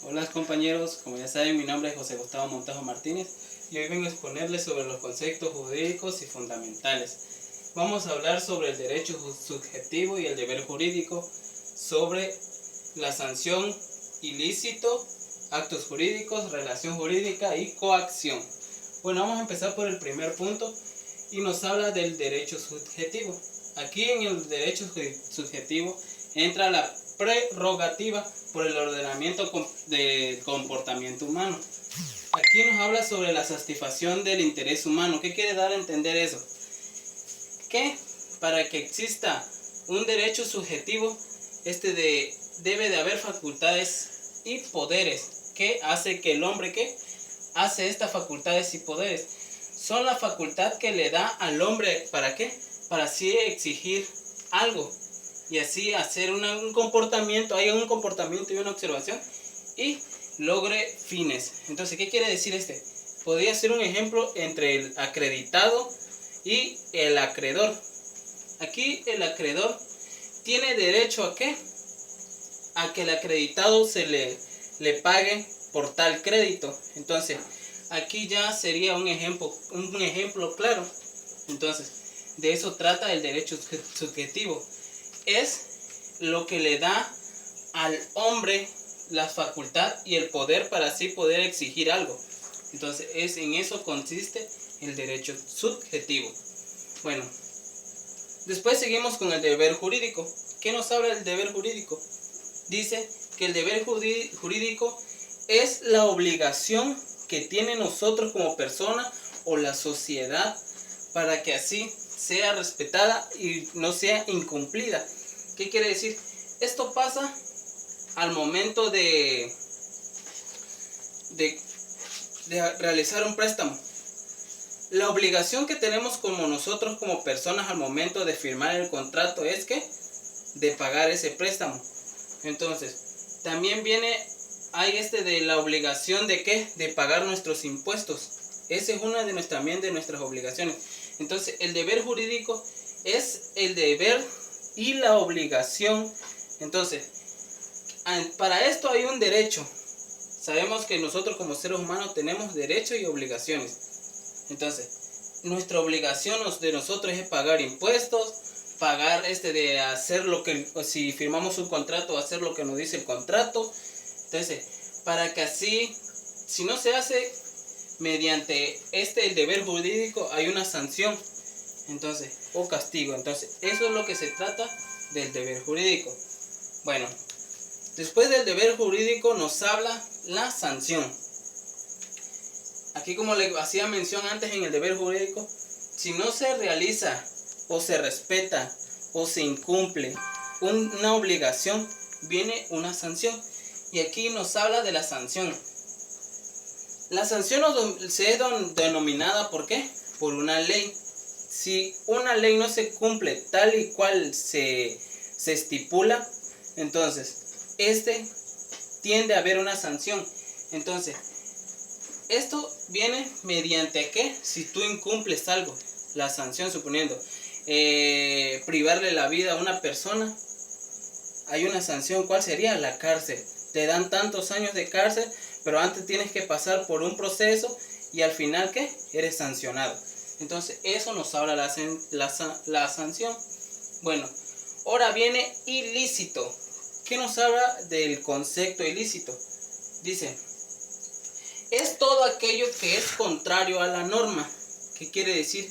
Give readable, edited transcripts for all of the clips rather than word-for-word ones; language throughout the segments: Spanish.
Hola compañeros, como ya saben, mi nombre es José Gustavo Montejo Martínez y hoy vengo a exponerles sobre los conceptos jurídicos y fundamentales. Vamos a hablar sobre el derecho subjetivo y el deber jurídico, sobre la sanción, ilícito, actos jurídicos, relación jurídica y coacción. Bueno, vamos a empezar por el primer punto y nos habla del derecho subjetivo. Aquí en el derecho subjetivo entra la prerrogativa por el ordenamiento del comportamiento humano. Aquí nos habla sobre la satisfacción del interés humano. ¿Qué quiere dar a entender eso? Que para que exista un derecho subjetivo, debe de haber facultades y poderes que hace que el hombre hace estas facultades y poderes. Son la facultad que le da al hombre, ¿para qué? Para así exigir algo y así hacer un comportamiento, hay un comportamiento y una observación y logre fines. Entonces, ¿qué quiere decir este? Podría ser un ejemplo entre el acreditado y el acreedor. Aquí el acreedor tiene derecho ¿a qué? A que el acreditado se le pague por tal crédito. Entonces, aquí ya sería un ejemplo claro. Entonces, de eso trata el derecho subjetivo. Es lo que le da al hombre la facultad y el poder para así poder exigir algo. Entonces, en eso consiste el derecho subjetivo. Bueno, después seguimos con el deber jurídico. ¿Qué nos habla el deber jurídico? Dice que el deber jurídico es la obligación que tiene nosotros como persona o la sociedad para que así sea respetada y no sea incumplida. ¿Qué quiere decir? Esto pasa al momento de realizar un préstamo. La obligación que tenemos como nosotros como personas al momento de firmar el contrato es que de pagar ese préstamo. Entonces, también hay de la obligación de ¿qué? De pagar nuestros impuestos. Esa es una de nuestras obligaciones. Entonces, el deber jurídico es el deber y la obligación. Entonces, para esto hay un derecho. Sabemos que nosotros como seres humanos tenemos derechos y obligaciones. Entonces, nuestra obligación de nosotros es pagar impuestos, pagar de hacer lo que, si firmamos un contrato, hacer lo que nos dice el contrato. Entonces, para que así, si no se hace mediante el deber jurídico, hay una sanción, entonces, o castigo. Entonces, eso es lo que se trata del deber jurídico. Bueno, después del deber jurídico nos habla la sanción. Aquí, como le hacía mención antes en el deber jurídico, si no se realiza o se respeta o se incumple una obligación, viene una sanción. Y aquí nos habla de la sanción. La sanción se es denominada ¿por qué? Por una ley. Si una ley no se cumple tal y cual se estipula, entonces tiende a haber una sanción. Entonces, esto viene mediante ¿qué? Si tú incumples algo, la sanción, suponiendo privarle la vida a una persona, hay una sanción. ¿Cuál sería? La cárcel. Te dan tantos años de cárcel, pero antes tienes que pasar por un proceso y al final ¿qué? Eres sancionado. Entonces, eso nos habla la sanción. Bueno, ahora viene ilícito. ¿Qué nos habla del concepto ilícito? Dice, es todo aquello que es contrario a la norma. ¿Qué quiere decir?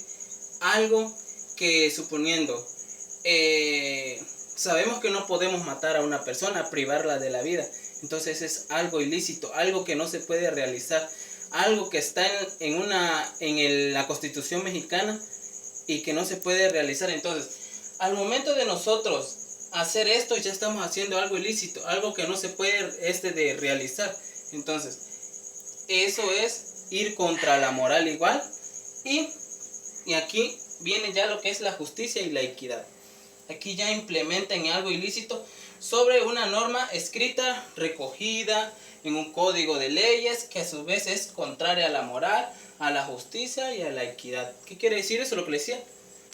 Algo que, suponiendo, sabemos que no podemos matar a una persona, privarla de la vida. Entonces es algo ilícito, algo que no se puede realizar, algo que está en la Constitución mexicana y que no se puede realizar. Entonces, al momento de nosotros hacer esto, ya estamos haciendo algo ilícito, algo que no se puede de realizar. Entonces, eso es ir contra la moral igual. Y aquí viene ya lo que es la justicia y la equidad. Aquí ya implementa en algo ilícito sobre una norma escrita, recogida en un código de leyes que a su vez es contraria a la moral, a la justicia y a la equidad. ¿Qué quiere decir eso? Lo que le decía,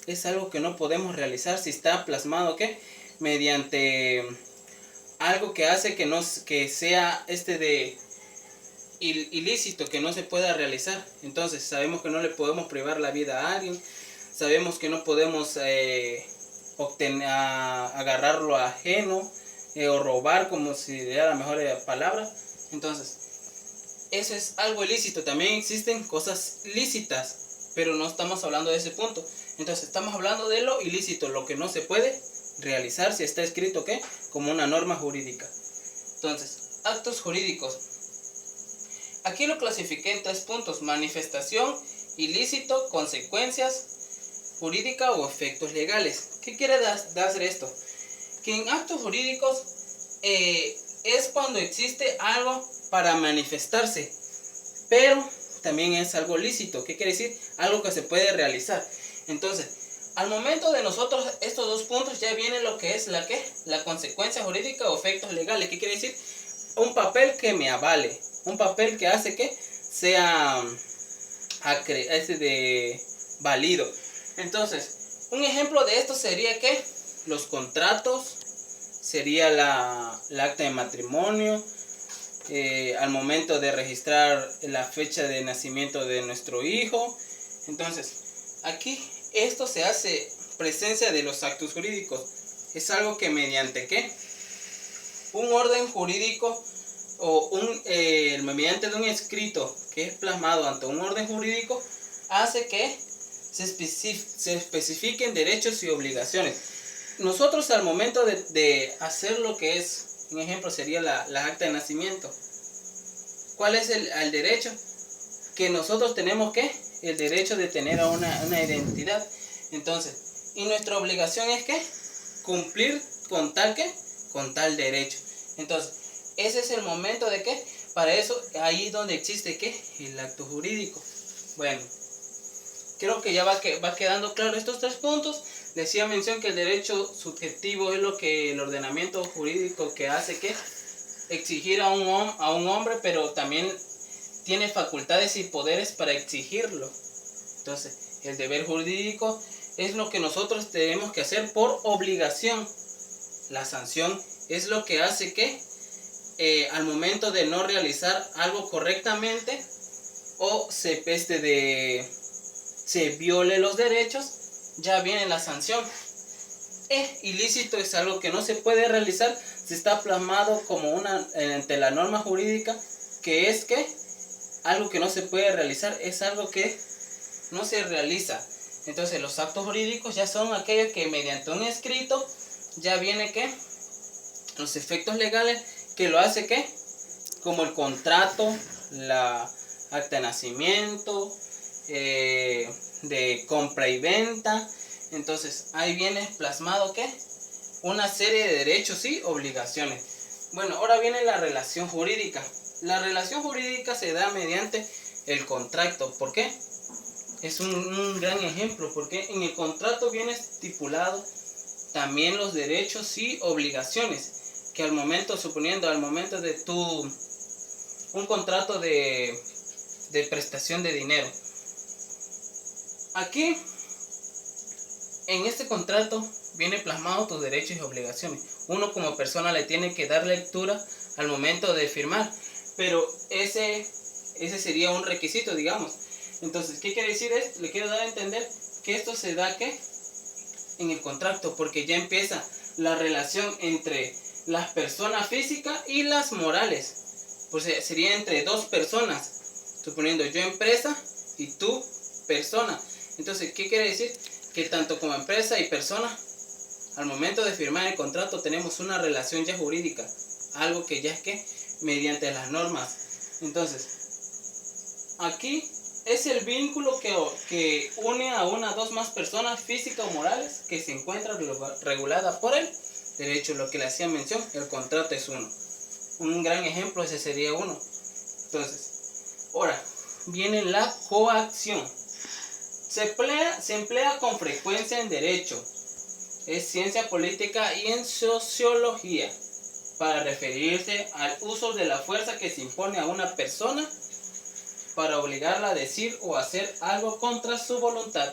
es algo que no podemos realizar si está plasmado ¿qué? Mediante algo que hace que sea de ilícito, que no se pueda realizar. Entonces sabemos que no le podemos privar la vida a alguien, sabemos que no podemos agarrarlo ajeno o robar, como si era la mejor palabra. Entonces eso es algo ilícito. También existen cosas lícitas, pero no estamos hablando de ese punto. Entonces estamos hablando de lo ilícito, lo que no se puede realizar si está escrito ¿qué? Como una norma jurídica. Entonces, actos jurídicos. Aquí lo clasifiqué en 3 puntos: manifestación, ilícito, consecuencias jurídicas o efectos legales. ¿Qué quiere decir esto? Que en actos jurídicos es cuando existe algo para manifestarse, pero también es algo lícito. ¿Qué quiere decir? Algo que se puede realizar. Entonces, al momento de nosotros estos 2 puntos ya viene lo que es la consecuencia jurídica o efectos legales. ¿Qué quiere decir? Un papel que me avale, un papel que hace que sea válido. Entonces, un ejemplo de esto sería que los contratos, sería la acta de matrimonio, al momento de registrar la fecha de nacimiento de nuestro hijo. Entonces, aquí esto se hace presencia de los actos jurídicos. Es algo que mediante ¿qué? Un orden jurídico o mediante de un escrito que es plasmado ante un orden jurídico, hace que se especifiquen derechos y obligaciones. Nosotros al momento de hacer lo que es, un ejemplo sería la acta de nacimiento. ¿Cuál es el derecho? Que nosotros tenemos el derecho de tener una identidad. Entonces, y nuestra obligación es cumplir con tal derecho. Entonces, ese es el momento de para eso, ahí donde existe el acto jurídico. Bueno, creo que ya va quedando claro estos 3 puntos. Decía mención que el derecho subjetivo es lo que el ordenamiento jurídico que hace exigir a un hombre, pero también tiene facultades y poderes para exigirlo. Entonces, el deber jurídico es lo que nosotros tenemos que hacer por obligación. La sanción es lo que hace al momento de no realizar algo correctamente o se viole los derechos, ya viene la sanción. Ilícito es algo que no se puede realizar, se está plasmado como ante la norma jurídica, que es algo que no se puede realizar, es algo que no se realiza. Entonces los actos jurídicos ya son aquellos que mediante un escrito ya viene los efectos legales que lo hace como el contrato, la acta de nacimiento, de compra y venta. Entonces ahí viene plasmado una serie de derechos y obligaciones. Bueno, ahora viene la relación jurídica. La relación jurídica se da mediante el contrato. ¿Por qué? Es un gran ejemplo, porque en el contrato viene estipulado también los derechos y obligaciones que al momento de un contrato de prestación de dinero. Aquí en este contrato viene plasmado tus derechos y obligaciones. Uno como persona le tiene que dar lectura al momento de firmar, pero ese sería un requisito, digamos. Entonces, ¿qué quiere decir esto? Le quiero dar a entender que esto se da en el contrato, porque ya empieza la relación entre las personas físicas y las morales. Pues sería entre 2 personas, suponiendo yo empresa y tú persona. Entonces, ¿qué quiere decir? Que tanto como empresa y persona, al momento de firmar el contrato tenemos una relación ya jurídica, algo que ya es mediante las normas. Entonces, aquí es el vínculo que une a 1 o 2 más personas físicas o morales que se encuentran reguladas por el derecho. Lo que le hacía mención, el contrato es uno. Un gran ejemplo, ese sería uno. Entonces, ahora viene la coacción. Se emplea con frecuencia en derecho, es ciencia política y en sociología, para referirse al uso de la fuerza que se impone a una persona para obligarla a decir o hacer algo contra su voluntad.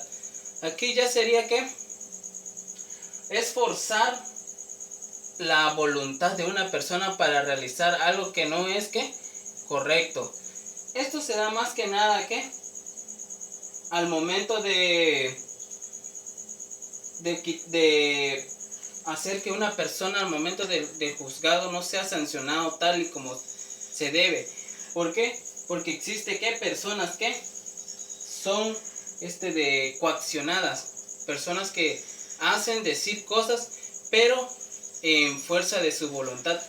Aquí ya sería es forzar la voluntad de una persona para realizar algo que no es que correcto. Esto se da más que nada que al momento de hacer que una persona al momento del juzgado no sea sancionado tal y como se debe. ¿Por qué? Porque existe que personas que son coaccionadas, personas que hacen decir cosas pero en fuerza de su voluntad.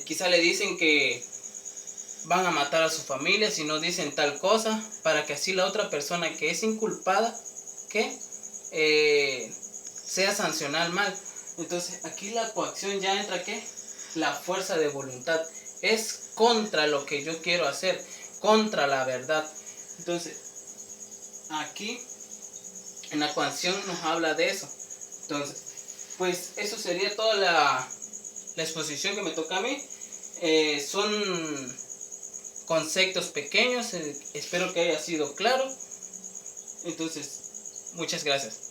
Quizá le dicen que van a matar a su familia si no dicen tal cosa, para que así la otra persona que es inculpada que sea sancionada mal. Entonces aquí la coacción ya entra que la fuerza de voluntad es contra lo que yo quiero hacer, contra la verdad. Entonces aquí en la coacción nos habla de eso. Entonces pues eso sería toda la exposición que me toca a mí. Son conceptos pequeños, espero que haya sido claro. Entonces muchas gracias.